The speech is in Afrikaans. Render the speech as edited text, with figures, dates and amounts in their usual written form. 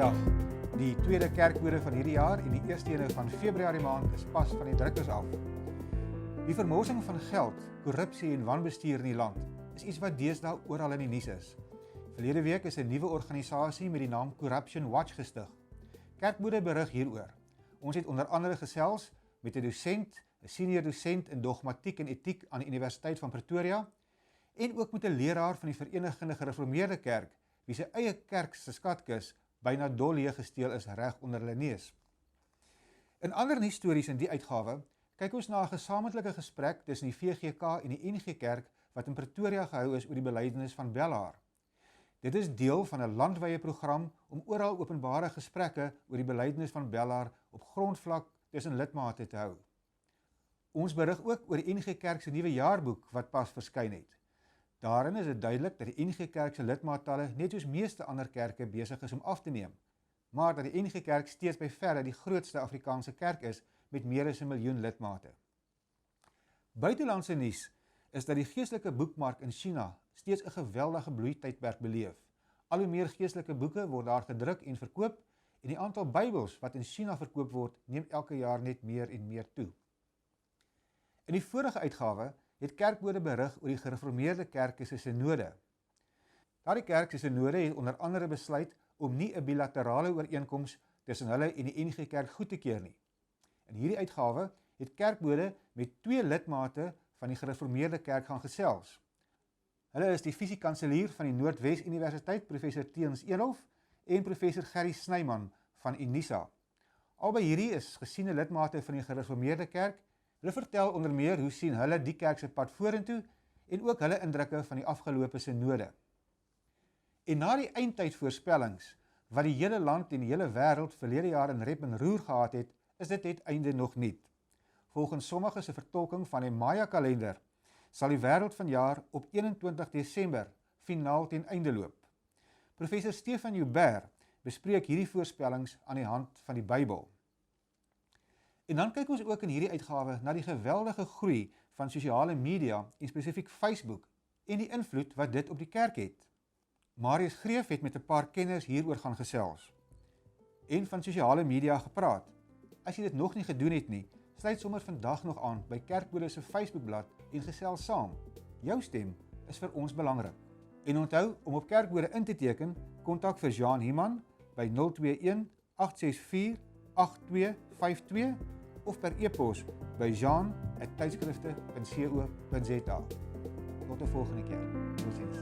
Goeiedag. Die tweede kerkbode van hierdie jaar en die eerste ene van Februarie maand is pas van die drukkers af. Die vermorsing van geld, korrupsie en wanbestuur in die land is iets wat deesdae oral in die nuus is. Verlede week is 'n nuwe organisasie met die naam Corruption Watch gestig. Kerkbode berig hieroor. Ons het onder andere gesels met 'n dosent, 'n senior dosent in dogmatiek en etiek aan die Universiteit van Pretoria en ook met 'n leraar van die Verenigde Gereformeerde Kerk wie sy eie kerk se skatkis byna dol leeg gesteel is reg onder hulle neus. In ander nuusstories in die uitgawe kyk ons na 'n gesamentlike gesprek tussen die VGK en die NG Kerk wat in Pretoria gehou is oor die belydenis van Bellaar. Dit is deel van 'n landwyse program om oral openbare gesprekke oor die belydenis van Bellaar op grondvlak tussen lidmate te hou. Ons berig ook oor die NG Kerk se nuwe jaarboek wat pas verskyn het. Daarin is dit duidelik dat die NG Kerk se lidmaattalle net soos meeste ander kerke besig is om af te neem, maar dat die NG Kerk steeds by verre die grootste Afrikaanse kerk is met meer as 1 miljoen lidmate. Buitelandse nuus is dat die geestelike boekmark in China steeds 'n geweldige bloeitydperk beleef. Al hoe meer geestelike boeke word daar gedruk en verkoop en die aantal Bybels wat in China verkoop word neem elke jaar net meer en meer toe. In die vorige uitgawe het kerkbode berig oor die Gereformeerde Kerke se sinode. Daardie kerk se sinode het onder andere besluit om nie 'n bilaterale ooreenkoms tussen hulle en die NG Kerk goed te keur nie. In hierdie uitgawe het kerkbode met 2 lidmate van die Gereformeerde Kerk gaan gesels. Hulle is die fisiekanselier van die Noordwes Universiteit, professor Teens Elof, en professor Gerry Snyman van Unisa. Albei hierdie is gesiene lidmate van die Gereformeerde Kerk. Hulle vertel onder meer hoe sien hulle die kerk se pad vorentoe en ook hulle indrukke van die afgelope sinode. En na die eindtydvoorspellings wat die hele land en die hele wêreld verlede jaar in rep en roer gehad het, is dit uiteinde nog niet. Volgens sommige se vertolking van die Maya kalender sal die wêreld vanjaar op 21 Desember finaal ten einde loop. Professor Stefan Joubert bespreek hierdie voorspellings aan die hand van die Bybel. En dan kyk ons ook in hierdie uitgawe na die geweldige groei van sosiale media en spesifiek Facebook en die invloed wat dit op die kerk het. Marius Greef het met 'n paar kenners hieroor gaan gesels en van sosiale media gepraat. As jy dit nog nie gedoen het nie, sluit sommer vandag nog aan by Kerkbode se Facebookblad en gesels saam. Jou stem is vir ons belangrik. En onthou om op Kerkbode in te teken, kontak vir Jean Himan by 021 864 8252 of per e-pos by jean@tydskrifte.co.za. Tot 'n volgende keer. Totsiens.